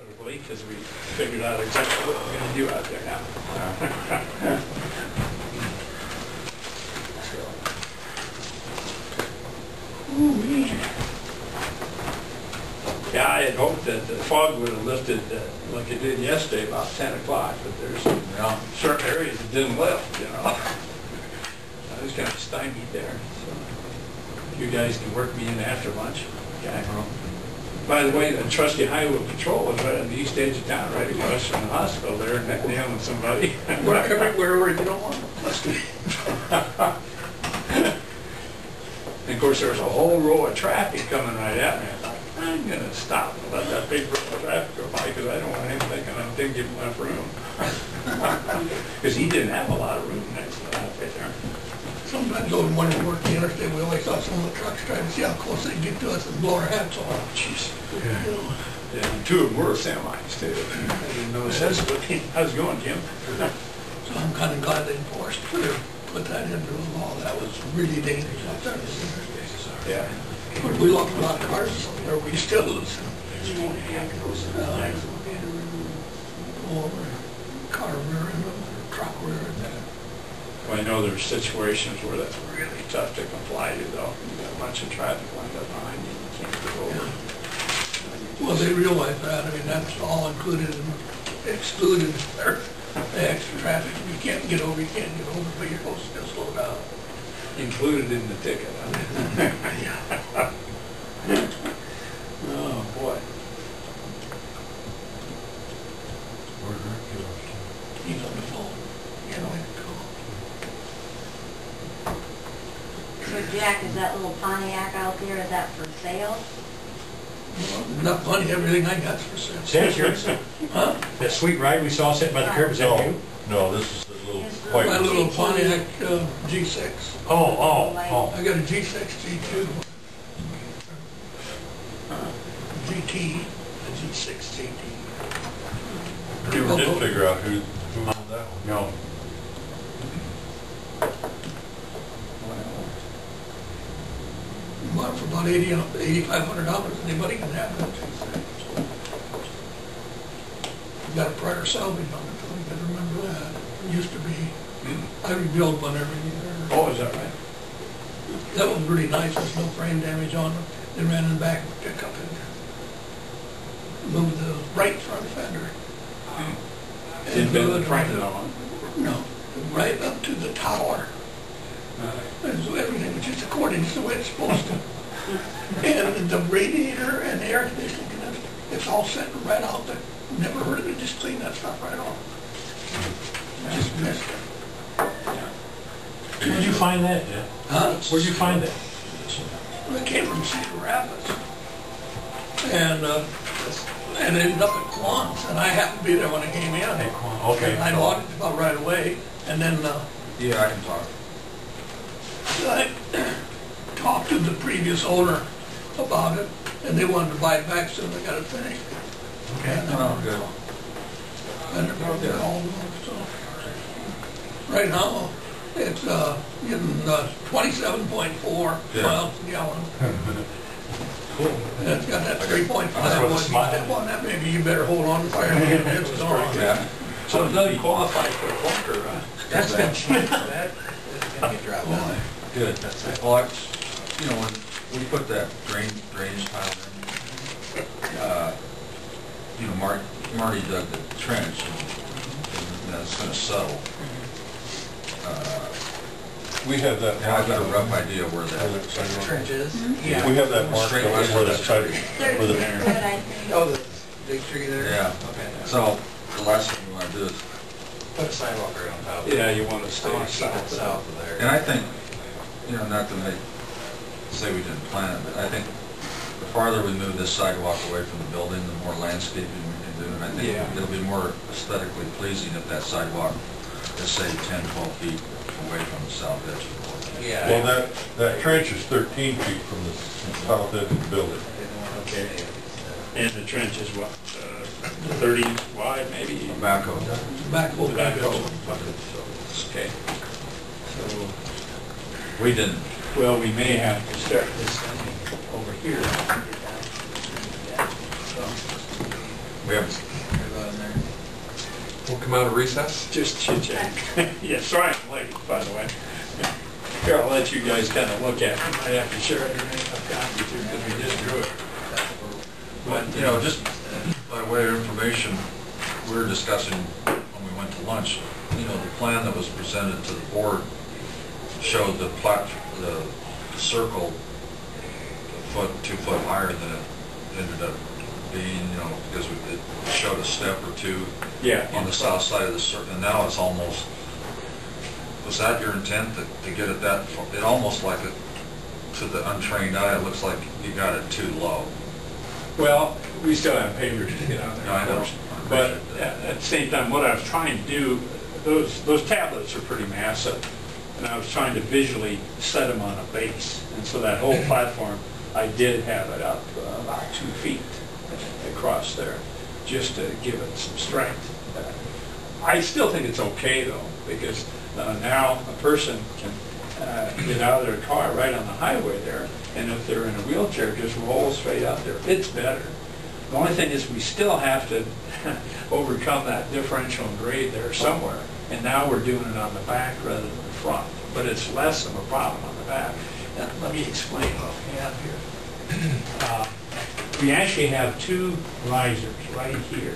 profitably because we figured out exactly what we're going to do out there now. Yeah, I had hoped that the fog would have lifted like it did yesterday about 10 o'clock, but there's certain areas that didn't lift, you know. I was kind of stymied there. So you guys can work me in after lunch. Okay. By the way, the trusty highway patrol is right on the east edge of town, right across from the hospital there, nailing somebody. Wherever you don't want. And of course, there was a whole row of traffic coming right at me. I thought, I'm going to stop and let that big row of traffic go by because I don't want him thinking I didn't give him enough room. Because he didn't have a lot of room next to that right there. Sometimes over when we worked the interstate, we always saw some of the trucks trying to see how close they get to us and blow our hats off. Oh, jeez. Yeah. Yeah, and two of them were semis, too. I didn't notice this, but how's it going, Jim? So I'm kind of glad they put that into the law. That was really dangerous out there. Yeah. But we lost a lot of cars there. We still lose. Car rear end, truck rear end. Well, I know there's situations where that's really tough to comply to, though. You've got a bunch of traffic lined up behind you, you can't get over. Well, they realize that. I mean, that's all included and excluded. The extra traffic. You can't get over, but you're supposed to slow down. Included in the ticket. Yeah. Oh, boy. He's on the phone. So Jack, is that little Pontiac out there, is that for sale? Enough money, everything I got's for sale. Is that yours? Huh? That sweet ride we saw sitting by the curb, is that you? No, this is the little His white My one. little Pontiac G6. Oh. I got a G6, G2. GT, a G6 GT. You ever did figure out who owned that one? No. Bought it for about $8,500. Anybody can have it. Got a prior salvage on it. I can remember that. It used to be. I rebuild one every year. Oh, is that right? That was really nice. There's no frame damage on it. They ran in the back of the pickup and moved the right front fender. Didn't bend the front on? No, right up to the tower. And so everything was just according to the way it's supposed to. And the radiator and the air conditioning, it's all set right out there. Never heard of it, just clean that stuff right off. Just missed it. Where'd you find that, Jeff? Huh? Where'd you find that? It came from Cedar Rapids. And ended up at Quan's, and I happened to be there when it came in. Okay. I bought it about right away, and then Yeah, I can talk. I talked to the previous owner about it, and they wanted to buy it back soon. I got it finished. Okay. Oh, good. And they're all so right now it's getting 27.4 miles a gallon. Cool. And it's got that 3.5. That's what Once you smile. step on that, maybe you better hold on to fire. It's gone. Yeah. So it doesn't qualify for a clunker, huh? That's been cheap. Boy. Good. Well, when we put that drainage tile in, Marty dug the trench, and it's going to settle. We have that. And I've got a rough idea where that trench is. Yeah. We have that marked where that side, where the. Oh, the big tree there? Yeah. Okay. So the last thing we want to do is, Put a sidewalk right on top of it. Yeah, you want to I stay want to keep it south. south of there. and I think, not to say we didn't plan it, but I think the farther we move this sidewalk away from the building, the more landscaping we can do, and I think it'll be more aesthetically pleasing if that sidewalk is, say, 10, 12 feet away from the south edge of the building. Yeah. Well, that trench is 13 feet from the south edge of the building. Okay. And the trench is what, 30 wide, maybe? Tobacco. Backhoe. Okay. So, We didn't. well, we may have to start this thing over here. So, We have, We'll come out of recess. Just chit-chat. Yeah, sorry I'm late, by the way. Here, I'll let you guys kind of look at it. I have to share everything I've got with you because we just drew it. but, you know, just by way of information, we were discussing when we went to lunch, you know, the plan that was presented to the board showed the circle a foot, 2 foot higher than it ended up being, you know, because it showed a step or two Yeah. on the south side of the circle, and now it's almost, was that your intent, to get it that, it almost like it, to the untrained eye, it looks like you got it too low. Well, we still have pavers to get out there, I of know. course. But at the same time, what I was trying to do, those tablets are pretty massive, and I was trying to visually set them on a base. And so that whole platform, I did have it up about 2 feet across there, just to give it some strength. I still think it's okay though, because now a person can get out of their car right on the highway there, and if they're in a wheelchair, just roll straight up there. It's better. The only thing is we still have to overcome that differential in grade there somewhere, and now we're doing it on the back rather than the front, but it's less of a problem on the back. Now, let me explain what we have here. We actually have 2 risers right here.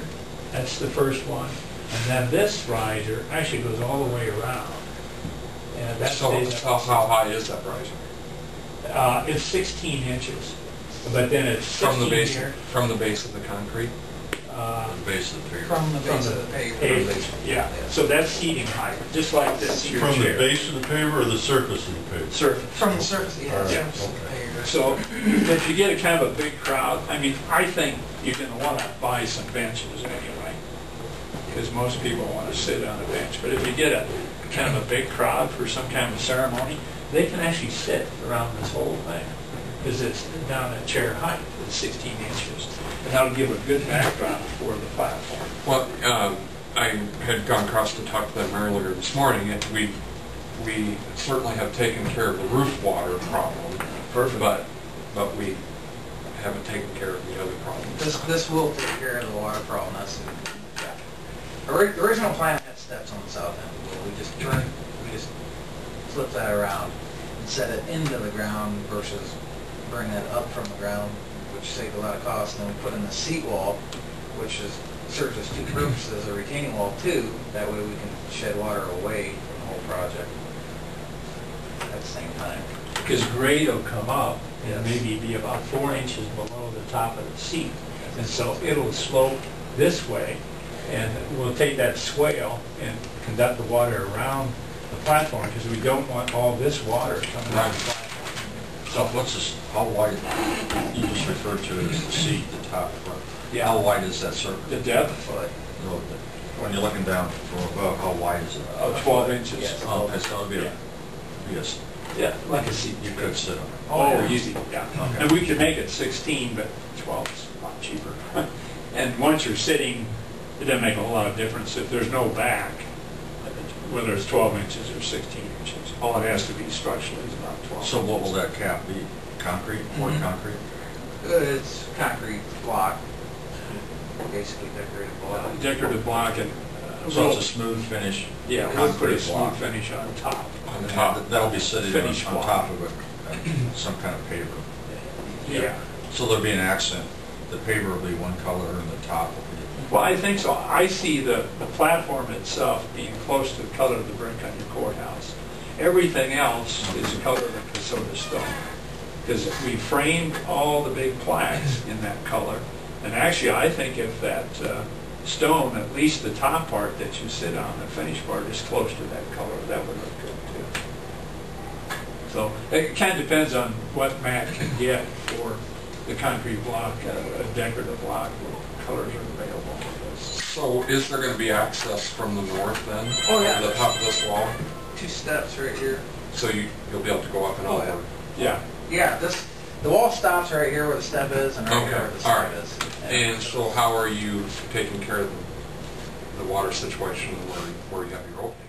That's the first one. And then this riser actually goes all the way around. And that's So how high is that riser? it's 16 inches, but then it's 16 From the base, here. from the base of the concrete? The base of the paver. From the base From of the paver. pavement, yeah. So that's seating height, just like this, your From the chair. base of the paver or the surface of the paver? Surface. From the surface, yeah. All right, surface of the okay. paver. So if you get a kind of a big crowd, I mean, I think you're going to want to buy some benches anyway, because most people want to sit on a bench. But if you get a kind of a big crowd for some kind of ceremony, they can actually sit around this whole thing, because it's down at chair height, it's 16 inches. And that'll give a good background for the platform. Well, I had gone across to talk to them earlier this morning, and we certainly have taken care of the roof water problem. Perfect. But we haven't taken care of the other problems. This will take care of the water problem. That's the original plan had steps on the south end. Well, we just flip that around and set it into the ground versus bring that up from the ground, which saved a lot of cost. And then we put in the seat wall, which serves as 2 purposes, a retaining wall too. That way we can shed water away from the whole project at the same time. Because grade will come up and Yes. maybe be about 4 inches below the top of the seat. And so it'll slope this way, and we'll take that swale and conduct the water around the platform, because we don't want all this water coming out of the platform. So what's this, how wide, you just referred to it as the seat, the top front. Yeah. How wide is that circle? The depth No, when you're looking down from above, how wide is it? of 12 inches. Yes. Oh, it's gonna be Yeah, like a seat. you could sit on it. Oh, easy, yeah. Okay. And we could make it 16, but 12 is a lot cheaper. And once you're sitting, it doesn't make a whole lot of difference if there's no back, whether it's 12 inches or 16 inches. All it has to be structurally is about 12 So what will inches. that cap be? Concrete, poured Mhm. concrete? It's concrete block, basically decorative block. Decorative block and... So it's a smooth finish? Yeah, we'll put a concrete smooth block. finish on top. On And top. that'll be sitting Finish on block. top of some kind of paver. Yeah. So there'll be an accent. The paver will be one color and the top will be... Well, I think so. I see the platform itself being close to the color of the brick on your courthouse. Everything else is the color of the Casota stone. Because we framed all the big plaques in that color. And actually, I think if that stone, at least the top part that you sit on, the finished part, is close to that color, that would look good too. So it kind of depends on what Matt can get for the concrete block, a decorative block, what colors are available. So is there going to be access from the north then? Oh, yeah. To the top of this wall? 2 steps right here. So you'll be able to go up and Oh, over? Yeah. Yeah, the wall stops right here where the step is and right Okay, here where the all step right. is. And so how are you taking care of the water situation where you have your opening?